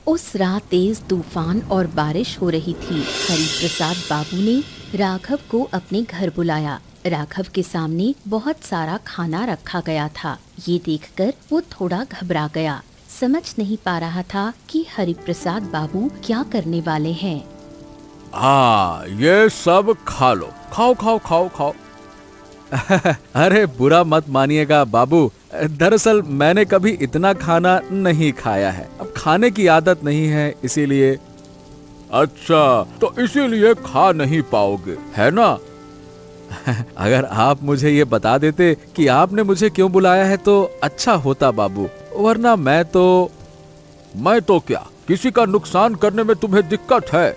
उस रात तेज तूफान और बारिश हो रही थी। हरिप्रसाद बाबू ने राघव को अपने घर बुलाया। राघव के सामने बहुत सारा खाना रखा गया था। ये देखकर वो थोड़ा घबरा गया। समझ नहीं पा रहा था कि हरिप्रसाद बाबू क्या करने वाले हैं। ये सब खा लो, खाओ खाओ खाओ खाओ। अरे बुरा मत मानिएगा बाबू, दरअसल मैंने कभी इतना खाना नहीं खाया है। अब खाने की आदत नहीं है इसीलिए। अच्छा, तो इसीलिए खा नहीं पाओगे, है ना? अगर आप मुझे ये बता देते कि आपने मुझे क्यों बुलाया है तो अच्छा होता बाबू, वरना मैं तो क्या, किसी का नुकसान करने में तुम्हें दिक्कत है?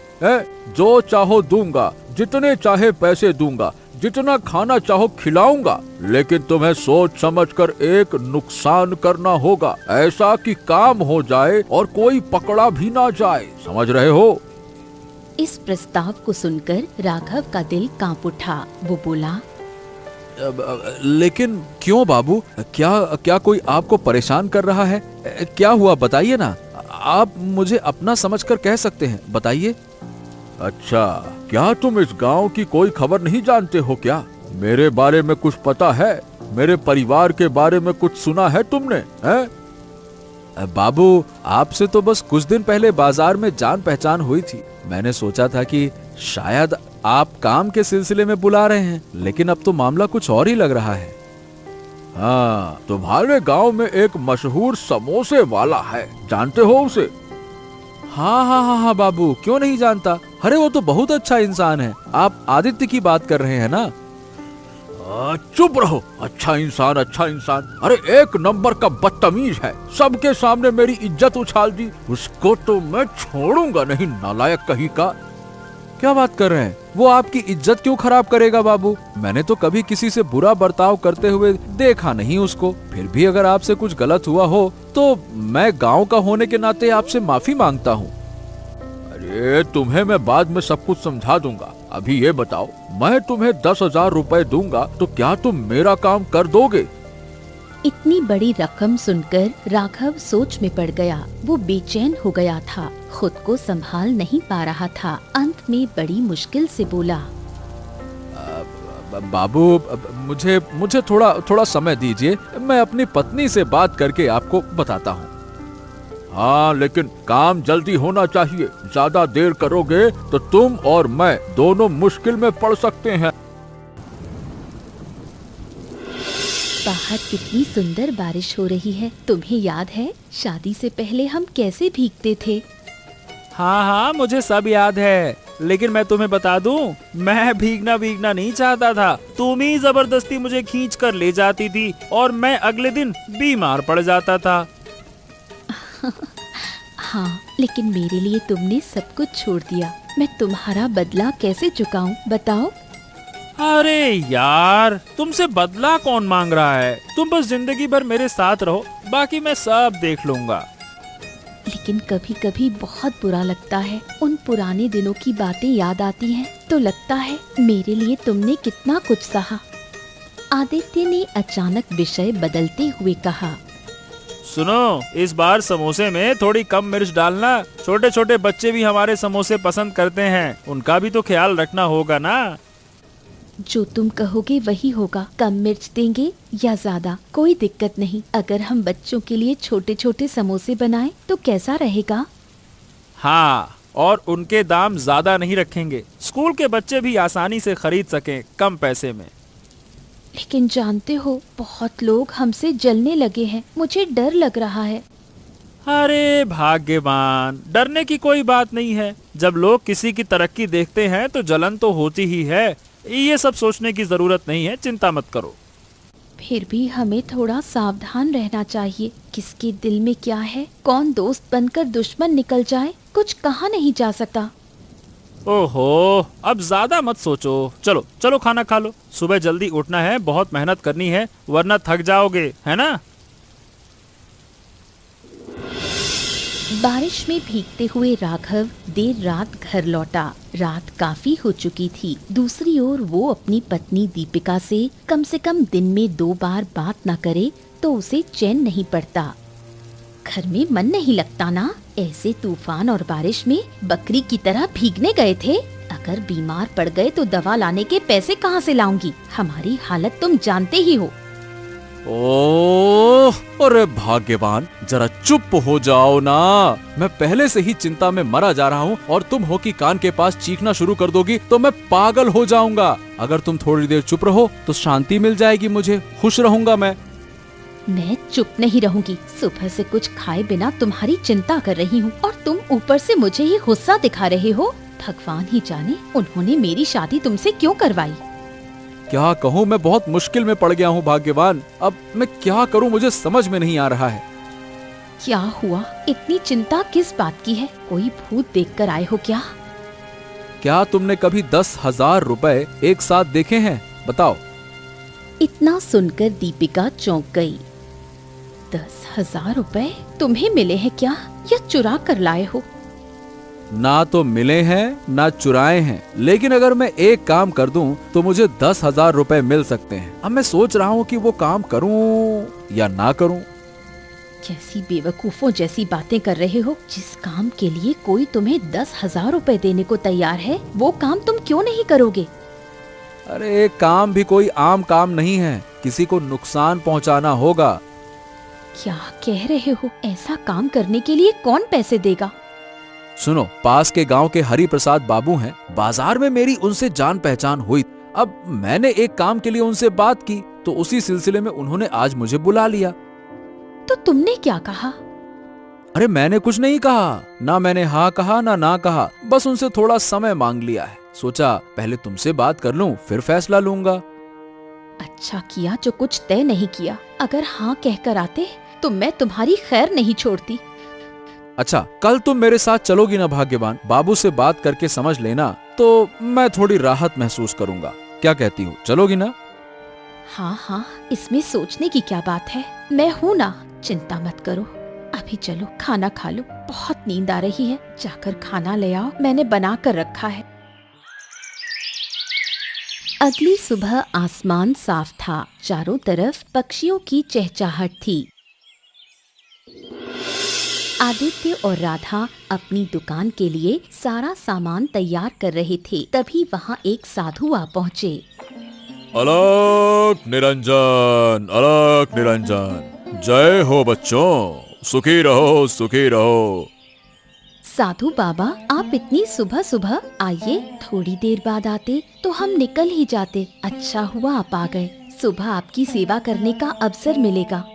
जो चाहो दूंगा, जितने चाहे पैसे दूंगा, जितना खाना चाहो खिलाऊंगा, लेकिन तुम्हें सोच समझकर एक नुकसान करना होगा, ऐसा कि काम हो जाए और कोई पकड़ा भी ना जाए। समझ रहे हो? इस प्रस्ताव को सुनकर राघव का दिल कांप उठा। वो बोला, लेकिन क्यों बाबू? क्या कोई आपको परेशान कर रहा है? क्या हुआ बताइए ना। आप मुझे अपना समझकर कह सकते हैं, बताइए। अच्छा, क्या तुम इस गांव की कोई खबर नहीं जानते हो क्या? मेरे बारे में कुछ पता है? मेरे परिवार के बारे में कुछ सुना है तुमने? बाबू, आपसे तो बस कुछ दिन पहले बाजार में जान पहचान हुई थी। मैंने सोचा था कि शायद आप काम के सिलसिले में बुला रहे हैं, लेकिन अब तो मामला कुछ और ही लग रहा है। हाँ, तुम्हारे गांव में एक मशहूर समोसे वाला है, जानते हो उसे? हाँ बाबू, क्यों नहीं जानता। अरे वो तो बहुत अच्छा इंसान है। आप आदित्य की बात कर रहे हैं ना? चुप रहो। अच्छा इंसान, अच्छा इंसान। अरे एक नंबर का बदतमीज है, सबके सामने मेरी इज्जत उछाल दी। उसको तो मैं छोड़ूंगा नहीं, नालायक कहीं का। क्या बात कर रहे हैं? वो आपकी इज्जत क्यों खराब करेगा बाबू? मैंने तो कभी किसी से बुरा बर्ताव करते हुए देखा नहीं उसको। फिर भी अगर आपसे कुछ गलत हुआ हो तो मैं गांव का होने के नाते आपसे माफी मांगता हूँ। अरे तुम्हें मैं बाद में सब कुछ समझा दूंगा। अभी ये बताओ, मैं तुम्हें 10,000 रुपए दूंगा तो क्या तुम मेरा काम कर दोगे? इतनी बड़ी रकम सुनकर राघव सोच में पड़ गया। वो बेचैन हो गया था, खुद को संभाल नहीं पा रहा था। अंत में बड़ी मुश्किल से बोला, बाबू मुझे थोड़ा समय दीजिए, मैं अपनी पत्नी से बात करके आपको बताता हूँ। हाँ, लेकिन काम जल्दी होना चाहिए। ज्यादा देर करोगे तो तुम और मैं दोनों मुश्किल में पड़ सकते हैं। बाहर कितनी सुंदर बारिश हो रही है। तुम्हें याद है शादी से पहले हम कैसे भीगते थे? हाँ, मुझे सब याद है। लेकिन मैं तुम्हें बता दूं, मैं भीगना नहीं चाहता था। तुम ही जबरदस्ती मुझे खींच कर ले जाती थी और मैं अगले दिन बीमार पड़ जाता था। हाँ, लेकिन मेरे लिए तुमने सब कुछ छोड़ दिया। मैं तुम्हारा बदला कैसे चुकाऊं, बताओ? अरे यार, तुमसे बदला कौन मांग रहा है? तुम बस जिंदगी भर मेरे साथ रहो, बाकी मैं सब देख लूंगा। लेकिन कभी कभी बहुत बुरा लगता है। उन पुराने दिनों की बातें याद आती हैं तो लगता है मेरे लिए तुमने कितना कुछ सहा। आदित्य ने अचानक विषय बदलते हुए कहा, सुनो, इस बार समोसे में थोड़ी कम मिर्च डालना। छोटे छोटे बच्चे भी हमारे समोसे पसंद करते हैं, उनका भी तो ख्याल रखना होगा ना। जो तुम कहोगे वही होगा। कम मिर्च देंगे या ज्यादा, कोई दिक्कत नहीं। अगर हम बच्चों के लिए छोटे छोटे समोसे बनाएं तो कैसा रहेगा? हाँ, और उनके दाम ज्यादा नहीं रखेंगे, स्कूल के बच्चे भी आसानी से खरीद सकें कम पैसे में। लेकिन जानते हो, बहुत लोग हमसे जलने लगे हैं। मुझे डर लग रहा है। अरे भाग्यवान, डरने की कोई बात नहीं है। जब लोग किसी की तरक्की देखते हैं तो जलन तो होती ही है। ये सब सोचने की जरूरत नहीं है, चिंता मत करो। फिर भी हमें थोड़ा सावधान रहना चाहिए। किसके दिल में क्या है, कौन दोस्त बनकर दुश्मन निकल जाए, कुछ कहा नहीं जा सकता। ओहो, अब ज्यादा मत सोचो। चलो चलो खाना खा लो। सुबह जल्दी उठना है, बहुत मेहनत करनी है, वरना थक जाओगे, है ना? बारिश में भीगते हुए राघव देर रात घर लौटा। रात काफी हो चुकी थी। दूसरी ओर वो अपनी पत्नी दीपिका से कम दिन में 2 बार बात न करे तो उसे चैन नहीं पड़ता। घर में मन नहीं लगता ना? ऐसे तूफान और बारिश में बकरी की तरह भीगने गए थे। अगर बीमार पड़ गए तो दवा लाने के पैसे कहाँ से लाऊंगी? हमारी हालत तुम जानते ही हो। ओह, अरे भाग्यवान, जरा चुप हो जाओ ना। मैं पहले से ही चिंता में मरा जा रहा हूँ और तुम हो कि कान के पास चीखना शुरू कर दोगी तो मैं पागल हो जाऊंगा। अगर तुम थोड़ी देर चुप रहो तो शांति मिल जाएगी मुझे, खुश रहूंगा मैं चुप नहीं रहूंगी। सुबह से कुछ खाए बिना तुम्हारी चिंता कर रही हूँ और तुम ऊपर से मुझे ही गुस्सा दिखा रहे हो। भगवान ही जाने उन्होंने मेरी शादी तुमसे क्यों करवाई। क्या कहूँ, मैं बहुत मुश्किल में पड़ गया हूँ भाग्यवान। अब मैं क्या करूँ मुझे समझ में नहीं आ रहा है। क्या हुआ? इतनी चिंता किस बात की है? कोई भूत देखकर आए हो क्या? क्या तुमने कभी 10,000 रुपए एक साथ देखे हैं? बताओ। इतना सुनकर दीपिका चौंक गई। 10,000 रुपए तुम्हें मिले हैं क्या, या चुरा कर लाए हो? ना तो मिले हैं ना चुराए हैं, लेकिन अगर मैं एक काम कर दूं तो मुझे 10,000 रुपए मिल सकते हैं। अब मैं सोच रहा हूँ कि वो काम करूँ या ना करूँ। कैसी बेवकूफों जैसी बातें कर रहे हो। जिस काम के लिए कोई तुम्हें 10,000 रुपए देने को तैयार है, वो काम तुम क्यों नहीं करोगे? अरे काम भी कोई आम काम नहीं है, किसी को नुकसान पहुँचाना होगा। क्या कह रहे हो? ऐसा काम करने के लिए कौन पैसे देगा? सुनो, पास के गांव के हरि प्रसाद बाबू हैं। बाजार में मेरी उनसे जान पहचान हुई। अब मैंने एक काम के लिए उनसे बात की तो उसी सिलसिले में उन्होंने आज मुझे बुला लिया। तो तुमने क्या कहा? अरे मैंने कुछ नहीं कहा, ना मैंने हाँ कहा ना कहा, बस उनसे थोड़ा समय मांग लिया है। सोचा पहले तुमसे बात कर लूं फिर फैसला लूंगा। अच्छा किया जो कुछ तय नहीं किया। अगर हाँ कहकर आते तो मैं तुम्हारी खैर नहीं छोड़ती। अच्छा, कल तुम मेरे साथ चलोगी ना भाग्यवान? बाबू से बात करके समझ लेना तो मैं थोड़ी राहत महसूस करूंगा। क्या कहती हो, चलोगी ना? हाँ, इसमें सोचने की क्या बात है, मैं हूँ ना, चिंता मत करो। अभी चलो खाना खा लो, बहुत नींद आ रही है। जाकर खाना ले आओ, मैंने बना कर रखा है। अगली सुबह आसमान साफ था, चारों तरफ पक्षियों की चहचहाहट थी। आदित्य और राधा अपनी दुकान के लिए सारा सामान तैयार कर रहे थे। तभी वहाँ एक साधु आ पहुँचे। अलक निरंजन, अलक निरंजन, जय हो बच्चों, सुखी रहो सुखी रहो। साधु बाबा, आप इतनी सुबह सुबह आइए, थोड़ी देर बाद आते तो हम निकल ही जाते। अच्छा हुआ आप आ गए, सुबह आपकी सेवा करने का अवसर मिलेगा।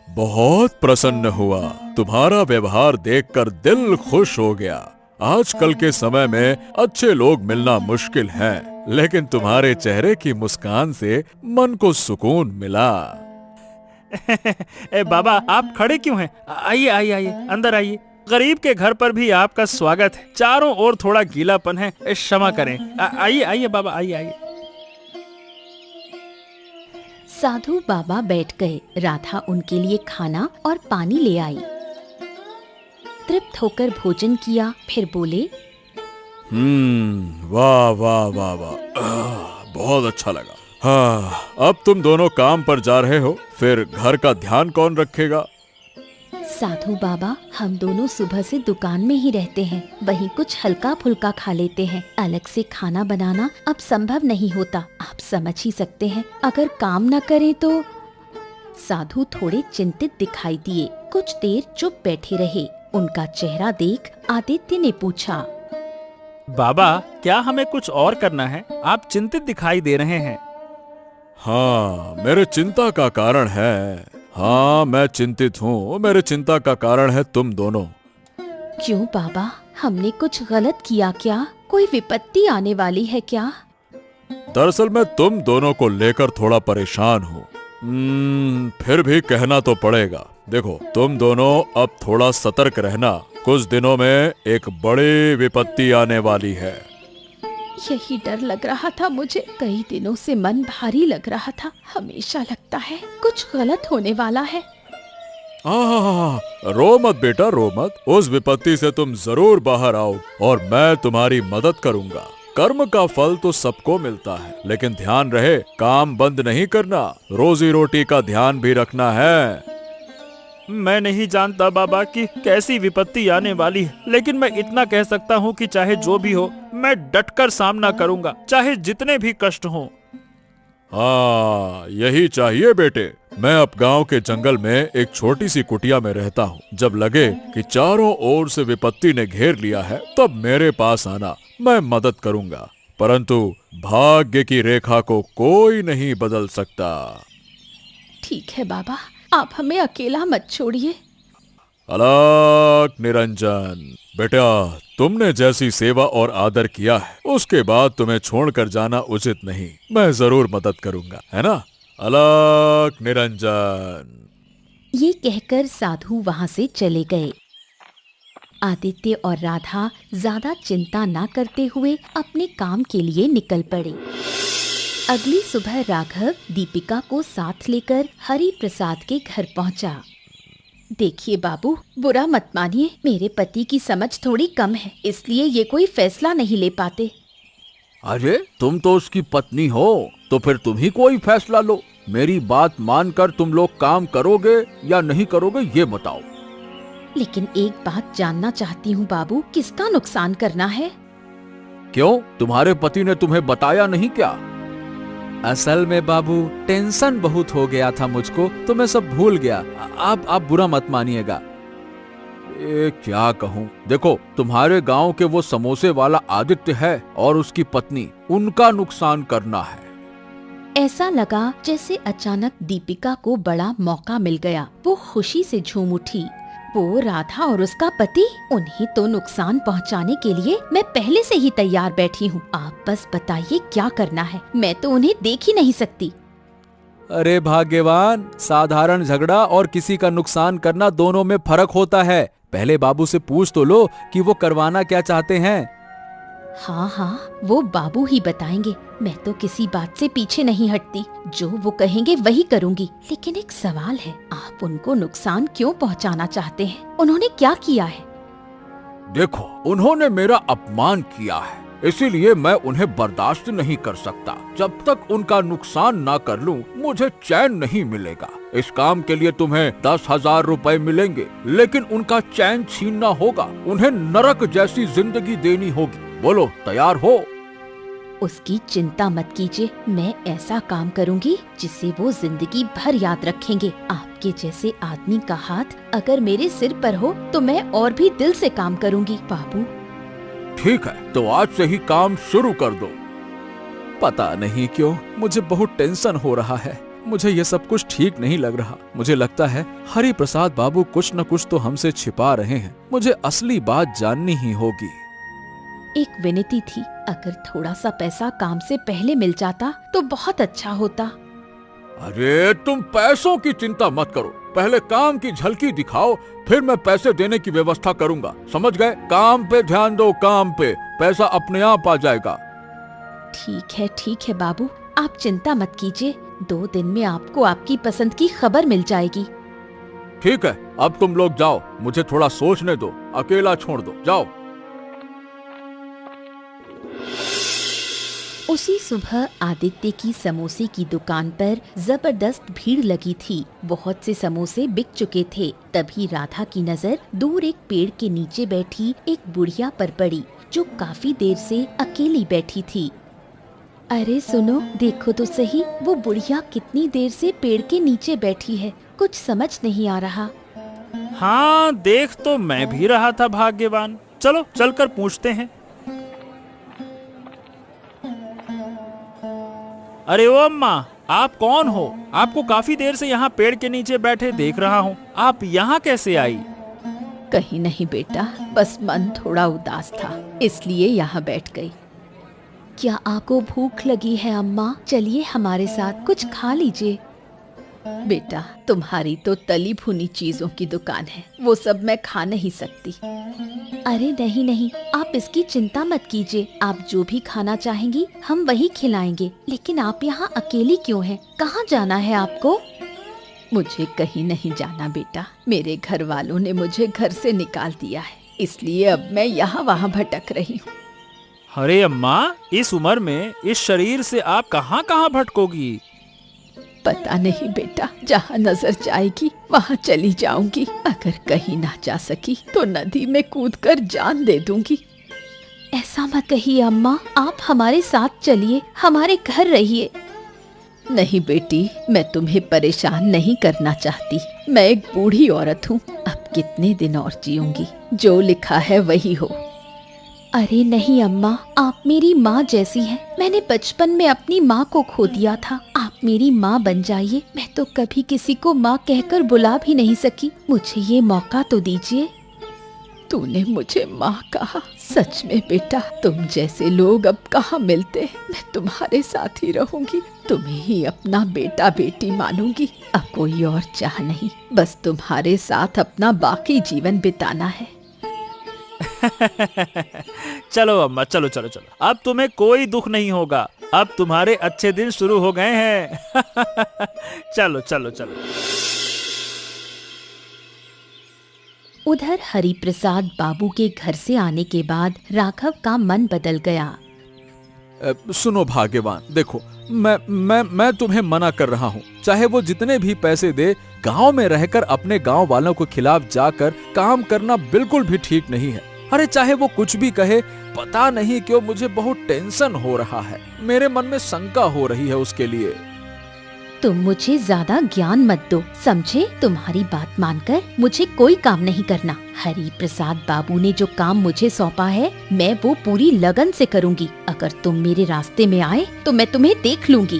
बहुत प्रसन्न हुआ, तुम्हारा व्यवहार देखकर दिल खुश हो गया। आजकल के समय में अच्छे लोग मिलना मुश्किल है, लेकिन तुम्हारे चेहरे की मुस्कान से मन को सुकून मिला। बाबा आप खड़े क्यों हैं? आइए आइए आइए, अंदर आइए। गरीब के घर पर भी आपका स्वागत है। चारों ओर थोड़ा गीलापन है, क्षमा करें। आइए आइए बाबा, आइए आइए। साधु बाबा बैठ गए। राधा उनके लिए खाना और पानी ले आई। तृप्त होकर भोजन किया, फिर बोले, वाह वाह वाह वाह, बहुत अच्छा लगा। हाँ, अब तुम दोनों काम पर जा रहे हो, फिर घर का ध्यान कौन रखेगा? साधु बाबा, हम दोनों सुबह से दुकान में ही रहते हैं, वहीं कुछ हल्का फुल्का खा लेते हैं। अलग से खाना बनाना अब संभव नहीं होता, आप समझ ही सकते हैं। अगर काम न करें तो। साधु थोड़े चिंतित दिखाई दिए, कुछ देर चुप बैठे रहे। उनका चेहरा देख आदित्य ने पूछा, बाबा क्या हमें कुछ और करना है? आप चिंतित दिखाई दे रहे हैं। हाँ, मेरे चिंता का कारण है। हाँ, मैं चिंतित हूँ। मेरे चिंता का कारण है तुम दोनों। क्यों बाबा, हमने कुछ गलत किया क्या? कोई विपत्ति आने वाली है क्या? दरअसल मैं तुम दोनों को लेकर थोड़ा परेशान हूँ। फिर भी कहना तो पड़ेगा। देखो, तुम दोनों अब थोड़ा सतर्क रहना। कुछ दिनों में एक बड़ी विपत्ति आने वाली है। यही डर लग रहा था मुझे। कई दिनों से मन भारी लग रहा था। हमेशा लगता है कुछ गलत होने वाला है। रो मत बेटा, रो मत। उस विपत्ति से तुम जरूर बाहर आओ और मैं तुम्हारी मदद करूंगा। कर्म का फल तो सबको मिलता है, लेकिन ध्यान रहे काम बंद नहीं करना। रोजी रोटी का ध्यान भी रखना है। मैं नहीं जानता बाबा कि कैसी विपत्ति आने वाली है, लेकिन मैं इतना कह सकता हूँ कि चाहे जो भी हो, मैं डटकर सामना करूँगा, चाहे जितने भी कष्ट हों। हाँ, यही चाहिए बेटे। मैं अब गांव के जंगल में एक छोटी सी कुटिया में रहता हूँ। जब लगे कि चारों ओर से विपत्ति ने घेर लिया है, तब मेरे पास आना, मैं मदद करूँगा। परंतु भाग्य की रेखा को कोई नहीं बदल सकता। ठीक है बाबा, आप हमें अकेला मत छोड़िए। अलग निरंजन, बेटा तुमने जैसी सेवा और आदर किया है, उसके बाद तुम्हें छोड़कर जाना उचित नहीं। मैं जरूर मदद करूंगा, है ना? अलग निरंजन। ये कहकर साधु वहां से चले गए। आदित्य और राधा ज्यादा चिंता ना करते हुए अपने काम के लिए निकल पड़े। अगली सुबह राघव दीपिका को साथ लेकर हरि प्रसाद के घर पहुंचा। देखिए बाबू, बुरा मत मानिए, मेरे पति की समझ थोड़ी कम है, इसलिए ये कोई फैसला नहीं ले पाते। अरे तुम तो उसकी पत्नी हो, तो फिर तुम ही कोई फैसला लो। मेरी बात मानकर तुम लोग काम करोगे या नहीं करोगे, ये बताओ। लेकिन एक बात जानना चाहती हूँ बाबू, किसका नुकसान करना है? क्यों, तुम्हारे पति ने तुम्हें बताया नहीं क्या? असल में बाबू, टेंशन बहुत हो गया था मुझको, तो मैं सब भूल गया। आप बुरा मत मानिएगा। क्या कहूँ, देखो तुम्हारे गांव के वो समोसे वाला आदित्य है और उसकी पत्नी, उनका नुकसान करना है। ऐसा लगा जैसे अचानक दीपिका को बड़ा मौका मिल गया। वो खुशी से झूम उठी। वो राधा और उसका पति, उन्हें तो नुकसान पहुंचाने के लिए मैं पहले से ही तैयार बैठी हूँ। आप बस बताइए क्या करना है, मैं तो उन्हें देख ही नहीं सकती। अरे भाग्यवान, साधारण झगड़ा और किसी का नुकसान करना दोनों में फर्क होता है। पहले बाबू से पूछ तो लो कि वो करवाना क्या चाहते हैं। हाँ हाँ, वो बाबू ही बताएंगे। मैं तो किसी बात से पीछे नहीं हटती, जो वो कहेंगे वही करूँगी। लेकिन एक सवाल है, आप उनको नुकसान क्यों पहुँचाना चाहते हैं? उन्होंने क्या किया है? देखो, उन्होंने मेरा अपमान किया है, इसीलिए मैं उन्हें बर्दाश्त नहीं कर सकता। जब तक उनका नुकसान ना कर लूं, मुझे चैन नहीं मिलेगा। इस काम के लिए तुम्हें 10,000 रुपए मिलेंगे, लेकिन उनका चैन छीनना होगा। उन्हें नरक जैसी जिंदगी देनी होगी। बोलो, तैयार हो? उसकी चिंता मत कीजिए, मैं ऐसा काम करूंगी जिसे वो जिंदगी भर याद रखेंगे। आपके जैसे आदमी का हाथ अगर मेरे सिर पर हो तो मैं और भी दिल से काम करूंगी बाबू। ठीक है, तो आज से ही काम शुरू कर दो। पता नहीं क्यों मुझे बहुत टेंशन हो रहा है। मुझे ये सब कुछ ठीक नहीं लग रहा। मुझे लगता है हरि प्रसाद बाबू कुछ न कुछ तो हमसे छिपा रहे हैं। मुझे असली बात जाननी ही होगी। एक विनती थी, अगर थोड़ा सा पैसा काम से पहले मिल जाता तो बहुत अच्छा होता। अरे तुम पैसों की चिंता मत करो, पहले काम की झलकी दिखाओ, फिर मैं पैसे देने की व्यवस्था करूंगा। समझ गए? काम पे ध्यान दो, काम पे। पैसा अपने आप आ जाएगा। ठीक है बाबू, आप चिंता मत कीजिए। 2 दिन में आपको आपकी पसंद की खबर मिल जाएगी। ठीक है, अब तुम लोग जाओ, मुझे थोड़ा सोचने दो, अकेला छोड़ दो, जाओ। उसी सुबह आदित्य की समोसे की दुकान पर जबरदस्त भीड़ लगी थी। बहुत से समोसे बिक चुके थे। तभी राधा की नजर दूर एक पेड़ के नीचे बैठी एक बुढ़िया पर पड़ी, जो काफी देर से अकेली बैठी थी। अरे सुनो, देखो तो सही, वो बुढ़िया कितनी देर से पेड़ के नीचे बैठी है। कुछ समझ नहीं आ रहा। हाँ, देख तो मैं भी रहा था भाग्यवान। चलो चलकर पूछते हैं। अरे ओ अम्मा, आप कौन हो? आपको काफी देर से यहाँ पेड़ के नीचे बैठे देख रहा हूँ। आप यहाँ कैसे आई? कहीं नहीं बेटा, बस मन थोड़ा उदास था, इसलिए यहाँ बैठ गई। क्या आपको भूख लगी है अम्मा? चलिए हमारे साथ कुछ खा लीजिए। बेटा, तुम्हारी तो तली भुनी चीजों की दुकान है, वो सब मैं खा नहीं सकती। अरे नहीं, आप इसकी चिंता मत कीजिए। आप जो भी खाना चाहेंगी हम वही खिलाएंगे। लेकिन आप यहाँ अकेली क्यों हैं? कहाँ जाना है आपको? मुझे कहीं नहीं जाना बेटा, मेरे घर वालों ने मुझे घर से निकाल दिया है, इसलिए अब मैं यहाँ वहाँ भटक रही हूँ। अरे अम्मा, इस उम्र में इस शरीर से आप कहाँ कहाँ भटकोगी? पता नहीं बेटा, जहाँ नजर जाएगी वहाँ चली जाऊंगी। अगर कहीं ना जा सकी तो नदी में कूदकर जान दे दूंगी। ऐसा मत कहिए अम्मा, आप हमारे साथ चलिए, हमारे घर रहिए। नहीं बेटी, मैं तुम्हें परेशान नहीं करना चाहती। मैं एक बूढ़ी औरत हूँ, अब कितने दिन और जीऊंगी। जो लिखा है वही हो। अरे नहीं अम्मा, आप मेरी माँ जैसी हैं। मैंने बचपन में अपनी माँ को खो दिया था। आप मेरी माँ बन जाइए। मैं तो कभी किसी को माँ कहकर बुला भी नहीं सकी। मुझे ये मौका तो दीजिए। तूने मुझे माँ कहा? सच में बेटा, तुम जैसे लोग अब कहाँ मिलते। मैं तुम्हारे साथ ही रहूंगी, तुम्हें ही अपना बेटा बेटी मानूंगी। अब कोई और चाह नहीं, बस तुम्हारे साथ अपना बाकी जीवन बिताना है। चलो अम्मा, चलो चलो चलो, अब तुम्हें कोई दुख नहीं होगा। अब तुम्हारे अच्छे दिन शुरू हो गए हैं। चलो चलो चलो। उधर हरिप्रसाद बाबू के घर से आने के बाद राघव का मन बदल गया। सुनो भाग्यवान, देखो मैं तुम्हें मना कर रहा हूँ। चाहे वो जितने भी पैसे दे, गांव में रहकर अपने गांव वालों के खिलाफ जाकर काम करना बिल्कुल भी ठीक नहीं है। अरे चाहे वो कुछ भी कहे, पता नहीं क्यों मुझे बहुत टेंशन हो रहा है। मेरे मन में शंका हो रही है उसके लिए। तुम मुझे ज्यादा ज्ञान मत दो, समझे? तुम्हारी बात मानकर मुझे कोई काम नहीं करना। हरिप्रसाद बाबू ने जो काम मुझे सौंपा है, मैं वो पूरी लगन से करूंगी। अगर तुम मेरे रास्ते में आए तो मैं तुम्हें देख लूंगी।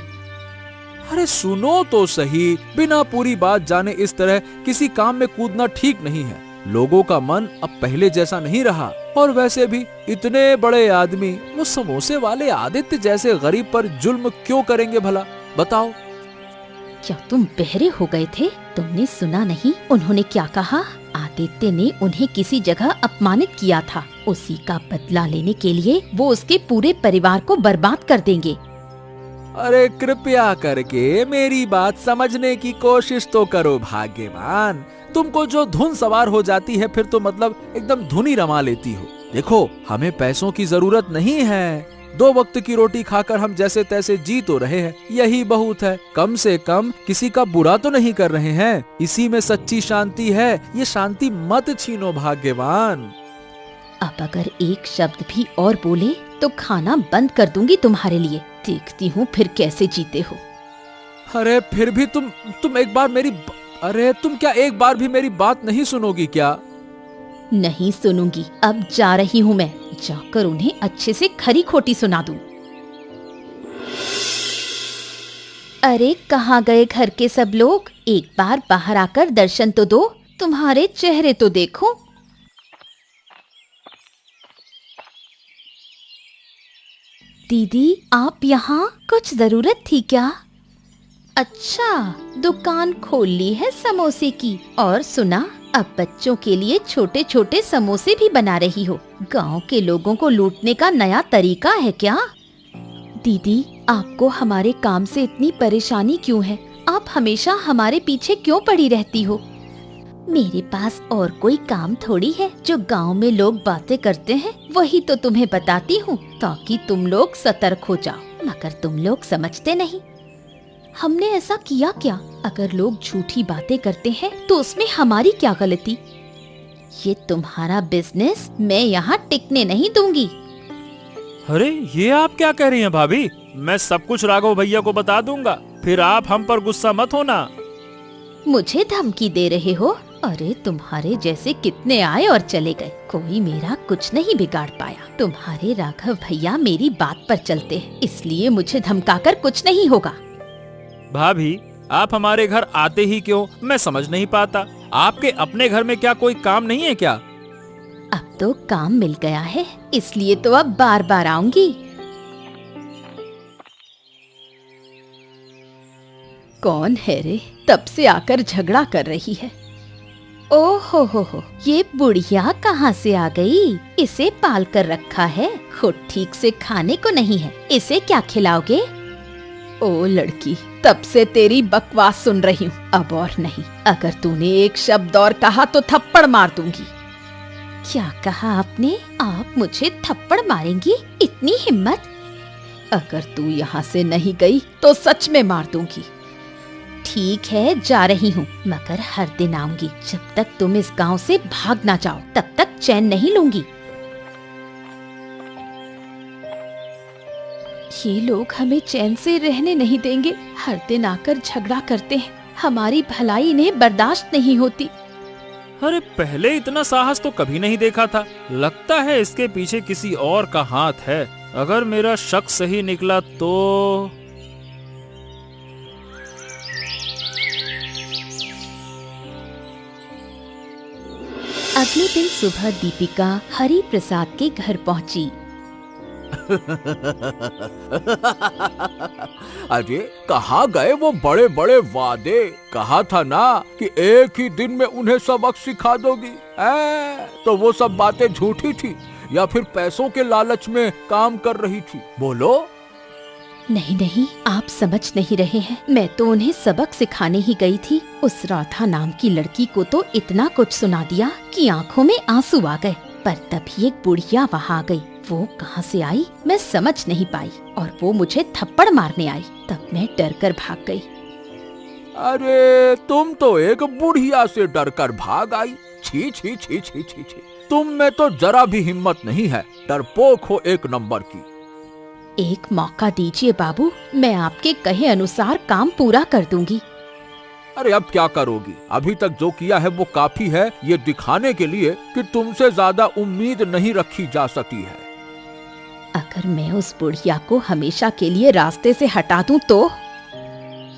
अरे सुनो तो सही, बिना पूरी बात जाने इस तरह किसी काम में कूदना ठीक नहीं है। लोगों का मन अब पहले जैसा नहीं रहा। और वैसे भी इतने बड़े आदमी वो समोसे वाले आदित्य जैसे गरीब पर जुल्म क्यों करेंगे भला, बताओ? क्या तुम बहरे हो गए थे? तुमने सुना नहीं उन्होंने क्या कहा? आदित्य ने उन्हें किसी जगह अपमानित किया था। उसी का बदला लेने के लिए वो उसके पूरे परिवार को बर्बाद कर देंगे। अरे कृपया करके मेरी बात समझने की कोशिश तो करो भाग्यवान। तुमको जो धुन सवार हो जाती है, फिर तो मतलब एकदम धुन ही रमा लेती हो। देखो, हमें पैसों की जरूरत नहीं है। 2 वक्त की रोटी खाकर हम जैसे तैसे जी तो रहे हैं, यही बहुत है। कम से कम किसी का बुरा तो नहीं कर रहे हैं। इसी में सच्ची शांति है। ये शांति मत छीनो भाग्यवान। अब अगर एक शब्द भी और बोले तो खाना बंद कर दूंगी तुम्हारे लिए। देखती हूँ फिर कैसे जीते हो। अरे फिर भी तुम एक बार मेरी अरे तुम क्या एक बार भी मेरी बात नहीं सुनोगी क्या? नहीं सुनूंगी। अब जा रही हूँ मैं, जाकर उन्हें अच्छे से खरी खोटी सुना दूं। अरे कहाँ गए घर के सब लोग? एक बार बाहर आकर दर्शन तो दो, तुम्हारे चेहरे तो देखो। दीदी, आप यहाँ? कुछ जरूरत थी क्या? अच्छा, दुकान खोल ली है समोसे की। और सुना, अब बच्चों के लिए छोटे छोटे समोसे भी बना रही हो। गांव के लोगों को लूटने का नया तरीका है क्या? दीदी, आपको हमारे काम से इतनी परेशानी क्यों है? आप हमेशा हमारे पीछे क्यों पड़ी रहती हो? मेरे पास और कोई काम थोड़ी है। जो गांव में लोग बातें करते हैं वही तो तुम्हें बताती हूँ, ताकि तुम लोग सतर्क हो जाओ। मगर तुम लोग समझते नहीं। हमने ऐसा किया क्या? अगर लोग झूठी बातें करते हैं तो उसमें हमारी क्या गलती? ये तुम्हारा बिजनेस मैं यहाँ टिकने नहीं दूंगी। अरे ये आप क्या कह रही हैं भाभी? मैं सब कुछ राघव भैया को बता दूंगा, फिर आप हम पर गुस्सा मत होना। मुझे धमकी दे रहे हो? अरे तुम्हारे जैसे कितने आए और चले गए, कोई मेरा कुछ नहीं बिगाड़ पाया। तुम्हारे राघव भैया मेरी बात पर चलते हैं, इसलिए मुझे धमकाकर कुछ नहीं होगा। भाभी, आप हमारे घर आते ही क्यों, मैं समझ नहीं पाता। आपके अपने घर में क्या कोई काम नहीं है क्या? अब तो काम मिल गया है, इसलिए तो अब बार बार आऊंगी। कौन है रे? तब से आकर झगड़ा कर रही है। ओहो हो, ये बुढ़िया कहाँ से आ गई? इसे पाल कर रखा है, खुद ठीक से खाने को नहीं है। इसे क्या खिलाओगे? ओ लड़की, तब से तेरी बकवास सुन रही हूँ, अब और नहीं। अगर तूने एक शब्द और कहा तो थप्पड़ मार दूंगी। क्या कहा आपने? आप मुझे थप्पड़ मारेंगी? इतनी हिम्मत? अगर तू यहाँ से नहीं गई तो सच में मार दूंगी। ठीक है, जा रही हूँ, मगर हर दिन आऊंगी। जब तक तुम इस गांव से भाग ना जाओ तब तक चैन नहीं लूंगी। ये लोग हमें चैन से रहने नहीं देंगे, हर दिन आकर झगड़ा करते हैं। हमारी भलाई इन्हें बर्दाश्त नहीं होती। अरे पहले इतना साहस तो कभी नहीं देखा था। लगता है इसके पीछे किसी और का हाथ है। अगर मेरा शक सही निकला तो अगले दिन सुबह दीपिका हरि प्रसाद के घर पहुंची। अरे कहाँ गए वो बड़े बड़े वादे? कहा था ना कि एक ही दिन में उन्हें सबक सिखा दोगी। तो वो सब बातें झूठी थी या फिर पैसों के लालच में काम कर रही थी? बोलो। नहीं नहीं, आप समझ नहीं रहे हैं। मैं तो उन्हें सबक सिखाने ही गई थी। उस राधा नाम की लड़की को तो इतना कुछ सुना दिया कि आंखों में आंसू आ गए। पर तभी एक बुढ़िया वहाँ आ गई। वो कहाँ से आई मैं समझ नहीं पाई और वो मुझे थप्पड़ मारने आई। तब मैं डर कर भाग गई। अरे तुम तो एक बुढ़िया से डर कर भाग आई। छी छी छी छी छी छी, तुम में तो जरा भी हिम्मत नहीं है। डरपोक हो एक नंबर की। एक मौका दीजिए बाबू, मैं आपके कहे अनुसार काम पूरा कर दूंगी। अरे अब क्या करोगी? अभी तक जो किया है वो काफी है, ये दिखाने के लिए कि तुमसे ज्यादा उम्मीद नहीं रखी जा सकती है। अगर मैं उस बुढ़िया को हमेशा के लिए रास्ते से हटा दूं तो?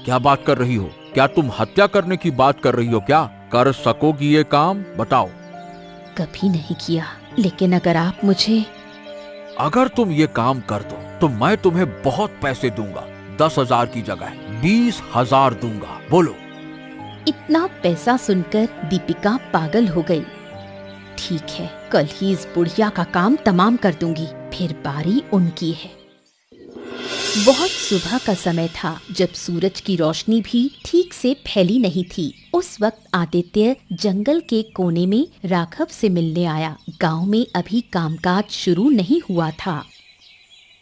क्या बात कर रही हो? क्या तुम हत्या करने की बात कर रही हो? क्या कर सकोगी ये काम? बताओ। कभी नहीं किया, लेकिन अगर आप मुझे अगर तुम ये काम कर दो तो मैं तुम्हें बहुत पैसे दूंगा। 10,000 की जगह 20,000 दूंगा। बोलो। इतना पैसा सुनकर दीपिका पागल हो गई। ठीक है, कल ही इस बुढ़िया का काम तमाम कर दूंगी, फिर बारी उनकी है। बहुत सुबह का समय था, जब सूरज की रोशनी भी ठीक से फैली नहीं थी। उस वक्त आदित्य जंगल के कोने में राघव से मिलने आया। गांव में अभी कामकाज शुरू नहीं हुआ था।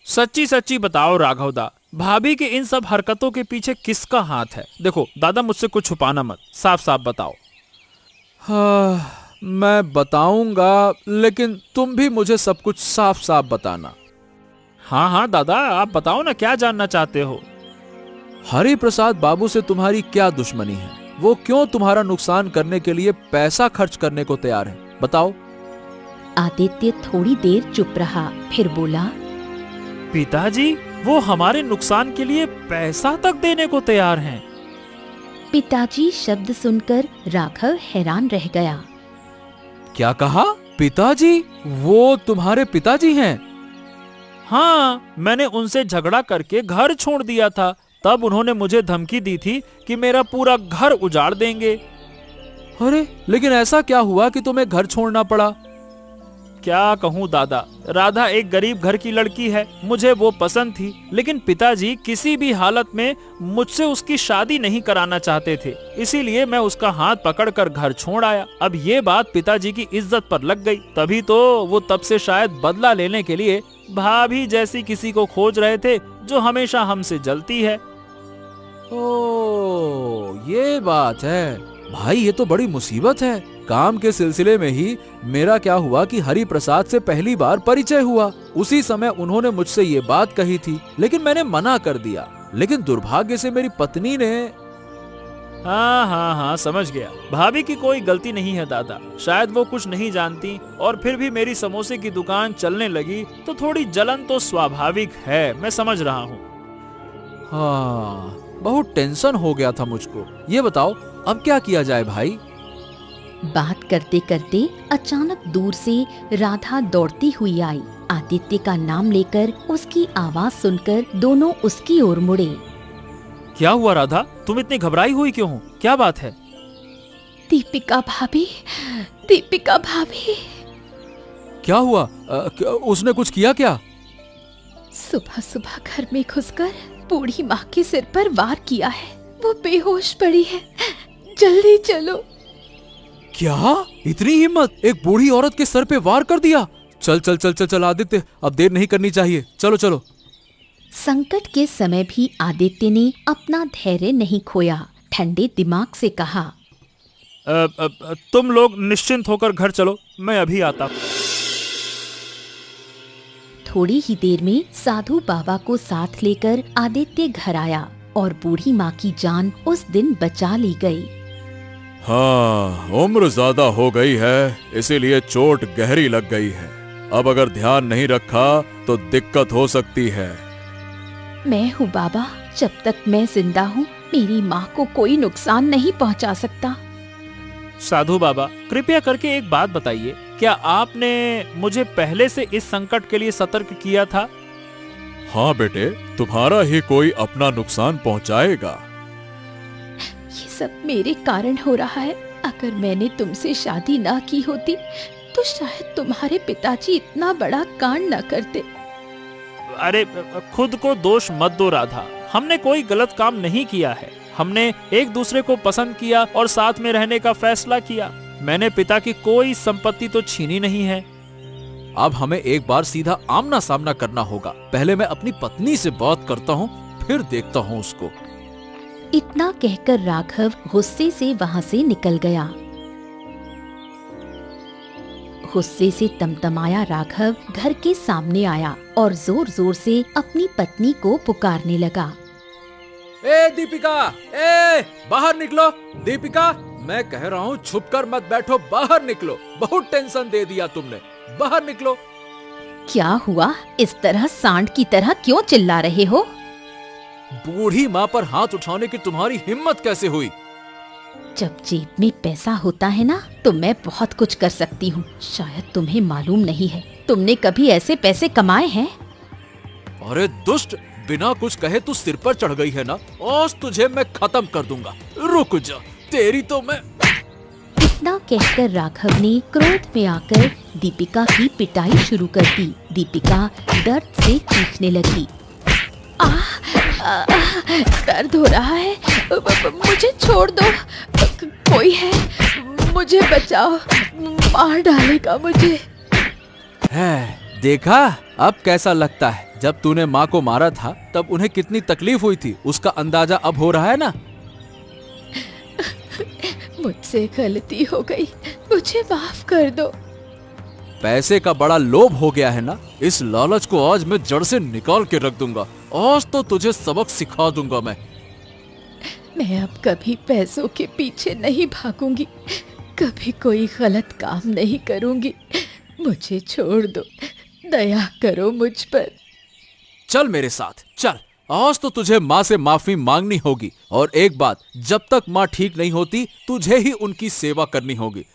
सच्ची सच्ची बताओ राघवदा, भाभी के इन सब हरकतों के पीछे किसका हाथ है? देखो दादा, मुझसे कुछ छुपाना मत, साफ साफ बताओ। हाँ, मैं बताऊंगा, लेकिन तुम भी मुझे सब कुछ साफ साफ बताना। हाँ हाँ दादा, आप बताओ ना, क्या जानना चाहते हो? हरि प्रसाद बाबू से तुम्हारी क्या दुश्मनी है? वो क्यों तुम्हारा नुकसान करने के लिए पैसा खर्च करने को तैयार है? बताओ। आदित्य थोड़ी देर चुप रहा, फिर बोला, पिताजी वो हमारे नुकसान के लिए पैसा तक देने को तैयार हैं। पिताजी शब्द सुनकर राघव हैरान रह गया। क्या कहा? पिताजी? वो तुम्हारे पिताजी हैं? हाँ, मैंने उनसे झगड़ा करके घर छोड़ दिया था। तब उन्होंने मुझे धमकी दी थी कि मेरा पूरा घर उजाड़ देंगे। अरे लेकिन ऐसा क्या हुआ कि तुम्हें घर छोड़ना पड़ा? क्या कहूँ दादा, राधा एक गरीब घर की लड़की है। मुझे वो पसंद थी, लेकिन पिताजी किसी भी हालत में मुझसे उसकी शादी नहीं कराना चाहते थे। इसीलिए मैं उसका हाथ पकड़कर घर छोड़ आया। अब ये बात पिताजी की इज्जत पर लग गई, तभी तो वो तब से शायद बदला लेने के लिए भाभी जैसी किसी को खोज रहे थे, जो हमेशा हमसे जलती है। ओह, ये बात है भाई, ये तो बड़ी मुसीबत है। काम के सिलसिले में ही मेरा क्या हुआ कि हरि प्रसाद से पहली बार परिचय हुआ। उसी समय उन्होंने मुझसे ये बात कही थी, लेकिन मैंने मना कर दिया। लेकिन दुर्भाग्य से मेरी पत्नी ने हाँ, समझ गया। भाभी की कोई गलती नहीं है दादा, शायद वो कुछ नहीं जानती। और फिर भी मेरी समोसे की दुकान चलने लगी तो थोड़ी जलन तो स्वाभाविक है, मैं समझ रहा हूँ। हाँ, बहुत टेंशन हो गया था मुझको। ये बताओ अब क्या किया जाए भाई? बात करते करते अचानक दूर से राधा दौड़ती हुई आई। आदित्य का नाम लेकर उसकी आवाज सुनकर दोनों उसकी ओर मुड़े। क्या हुआ राधा, तुम इतनी घबराई हुई क्यों हो? क्या बात है? दीपिका भाभी, दीपिका भाभी। क्या हुआ? उसने कुछ किया क्या? सुबह सुबह घर में घुसकर बूढ़ी माँ के सिर पर वार किया है। वो बेहोश पड़ी है, जल्दी चलो। क्या? इतनी हिम्मत? एक बूढ़ी औरत के सर पे वार कर दिया? चल चल चल चल चल आदित्य, अब देर नहीं करनी चाहिए, चलो चलो। संकट के समय भी आदित्य ने अपना धैर्य नहीं खोया। ठंडे दिमाग से कहा। तुम लोग निश्चिंत होकर घर चलो, मैं अभी आता हूँ। थोड़ी ही देर में साधु बाबा को साथ लेकर आदित्य घर आया और बूढ़ी माँ की जान उस दिन बचा ली गई। हाँ, उम्र ज्यादा हो गई है, इसीलिए चोट गहरी लग गई है। अब अगर ध्यान नहीं रखा तो दिक्कत हो सकती है। मैं हूँ बाबा, जब तक मैं जिंदा हूँ मेरी माँ को कोई नुकसान नहीं पहुँचा सकता। साधु बाबा, कृपया करके एक बात बताइए, क्या आपने मुझे पहले से इस संकट के लिए सतर्क किया था? हाँ बेटे, तुम्हारा ही कोई अपना नुकसान पहुंचाएगा। ये सब मेरे कारण हो रहा है। अगर मैंने तुमसे शादी ना की होती तो शायद तुम्हारे पिताजी इतना बड़ा कांड न करते। अरे खुद को दोष मत दो राधा, हमने कोई गलत काम नहीं किया है। हमने एक दूसरे को पसंद किया और साथ में रहने का फैसला किया। मैंने पिता की कोई संपत्ति तो छीनी नहीं है। अब हमें एक बार सीधा आमना सामना करना होगा। पहले मैं अपनी पत्नी से बात करता हूँ, फिर देखता हूँ उसको। इतना कहकर राघव गुस्से से वहाँ से निकल गया। गुस्से से तमतमाया राघव घर के सामने आया और जोर जोर से अपनी पत्नी को पुकारने लगा। ए दीपिका, ए बाहर निकलो। दीपिका, मैं कह रहा हूँ छुप कर मत बैठो, बाहर निकलो। बहुत टेंशन दे दिया तुमने, बाहर निकलो। क्या हुआ? इस तरह सांड की तरह क्यों चिल्ला रहे हो? बूढ़ी माँ पर हाथ उठाने की तुम्हारी हिम्मत कैसे हुई? जब जेब में पैसा होता है ना तो मैं बहुत कुछ कर सकती हूँ। शायद तुम्हें मालूम नहीं है। तुमने कभी ऐसे पैसे कमाए हैं? अरे दुष्ट, बिना कुछ कहे तू सिर पर चढ़ गई है ना। आज तुझे मैं खत्म कर दूंगा। रुक जा, तेरी तो मैं। इतना कहकर राघव ने क्रोध में आकर दीपिका की पिटाई शुरू कर दी। दीपिका दर्द से चीखने लगी। दर्द हो रहा है, मुझे छोड़ दो। कोई है, मुझे बचाओ, मार डालेगा मुझे। है, देखा अब कैसा लगता है? जब तूने माँ को मारा था तब उन्हें कितनी तकलीफ हुई थी, उसका अंदाजा अब हो रहा है ना? मुझसे गलती हो गई, मुझे माफ कर दो। पैसे का बड़ा लोभ हो गया है ना, इस लालच को आज मैं जड़ से निकाल के रख दूंगा। आज तो तुझे सबक सिखा दूंगा मैं अब कभी पैसों के पीछे नहीं भागूंगी, कभी कोई गलत काम नहीं करूंगी। मुझे छोड़ दो, दया करो मुझ पर। चल मेरे साथ चल। आज तो तुझे माँ से माफी मांगनी होगी, और एक बात, जब तक माँ ठीक नहीं होती तुझे ही उनकी सेवा करनी होगी।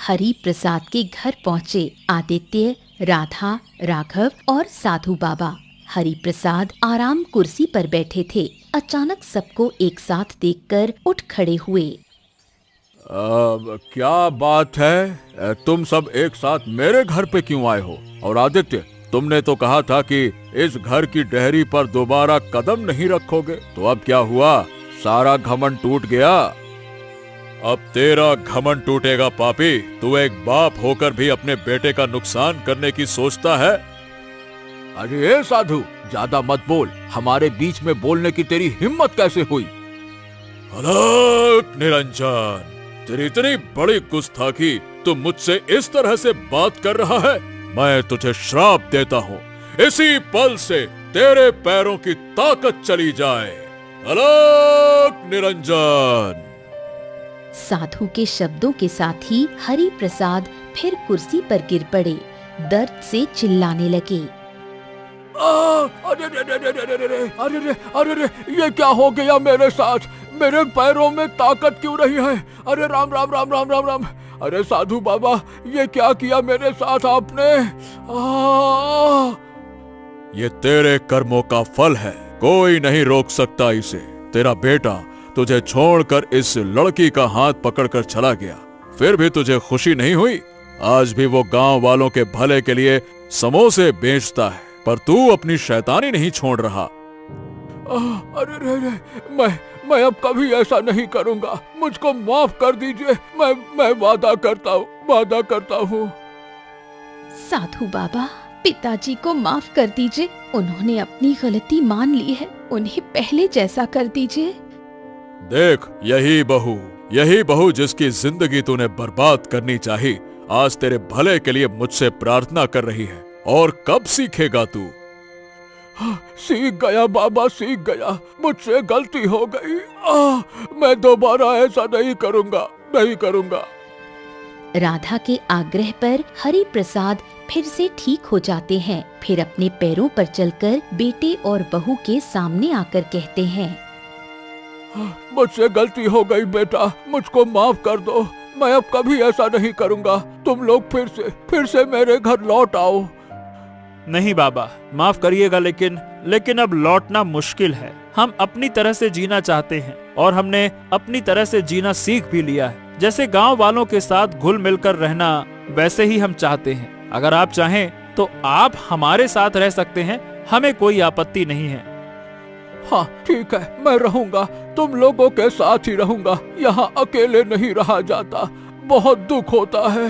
हरि प्रसाद के घर पहुंचे आदित्य, राधा, राघव और साधु बाबा। हरि प्रसाद आराम कुर्सी पर बैठे थे। अचानक सबको एक साथ देखकर उठ खड़े हुए। क्या बात है, तुम सब एक साथ मेरे घर पे क्यों आए हो? और आदित्य, तुमने तो कहा था कि इस घर की डेहरी पर दोबारा कदम नहीं रखोगे, तो अब क्या हुआ? सारा घमंड टूट गया। अब तेरा घमंड टूटेगा पापी। तू एक बाप होकर भी अपने बेटे का नुकसान करने की सोचता है। अरे साधु, ज्यादा मत बोल। हमारे बीच में बोलने की तेरी हिम्मत कैसे हुई? अलग निरंजन, तेरी इतनी बड़ी गुस्ताखी, तू मुझसे इस तरह से बात कर रहा है? मैं तुझे श्राप देता हूँ, इसी पल से तेरे पैरों की ताकत चली जाए। अलग निरंजन। साधु के शब्दों के साथ ही हरि प्रसाद फिर कुर्सी पर गिर पड़े। दर्द से चिल्लाने लगे। अरे, ये क्या हो गया मेरे साथ? मेरे पैरों में ताकत क्यों नहीं है? अरे राम राम राम राम राम राम। अरे साधु बाबा, ये क्या किया मेरे साथ आपने? ये तेरे कर्मों का फल है, कोई नहीं रोक सकता इसे। तेरा बेटा तुझे छोड़कर इस लड़की का हाथ पकड़कर चला गया, फिर भी तुझे खुशी नहीं हुई? आज भी वो गांव वालों के भले के लिए समोसे बेचता है, पर तू अपनी शैतानी नहीं छोड़ रहा। अरे मैं अब कभी ऐसा नहीं करूंगा। मुझको माफ कर दीजिए। मैं वादा करता हूँ। साधु बाबा, पिताजी को माफ कर दीजिए। उन्होंने अपनी गलती मान ली है। उन्हें पहले जैसा कर दीजिए। देख, यही बहू जिसकी जिंदगी तूने बर्बाद करनी चाहिए, आज तेरे भले के लिए मुझसे प्रार्थना कर रही है। और कब सीखेगा तू? सीख गया बाबा, सीख गया। मुझसे गलती हो गई। मैं दोबारा ऐसा नहीं करूंगा। राधा के आग्रह पर हरि प्रसाद फिर से ठीक हो जाते हैं। फिर अपने पैरों पर चलकर बेटे और बहू के सामने आकर कहते हैं, मुझसे गलती हो गई बेटा, मुझको माफ कर दो। मैं अब कभी ऐसा नहीं करूंगा। तुम लोग फिर से मेरे घर लौट आओ। नहीं बाबा, माफ करिएगा, लेकिन अब लौटना मुश्किल है। हम अपनी तरह से जीना चाहते हैं और हमने अपनी तरह से जीना सीख भी लिया है। जैसे गांव वालों के साथ घुल मिलकर रहना, वैसे ही हम चाहते हैं। अगर आप चाहें तो आप हमारे साथ रह सकते हैं, हमें कोई आपत्ति नहीं है। हाँ ठीक है, मैं रहूंगा, तुम लोगों के साथ ही रहूंगा। यहाँ अकेले नहीं रहा जाता, बहुत दुख होता है।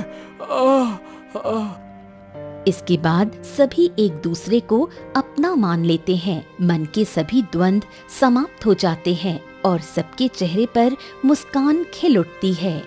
इसके बाद सभी एक दूसरे को अपना मान लेते हैं। मन के सभी द्वंद्व समाप्त हो जाते हैं और सबके चेहरे पर मुस्कान खिल उठती है।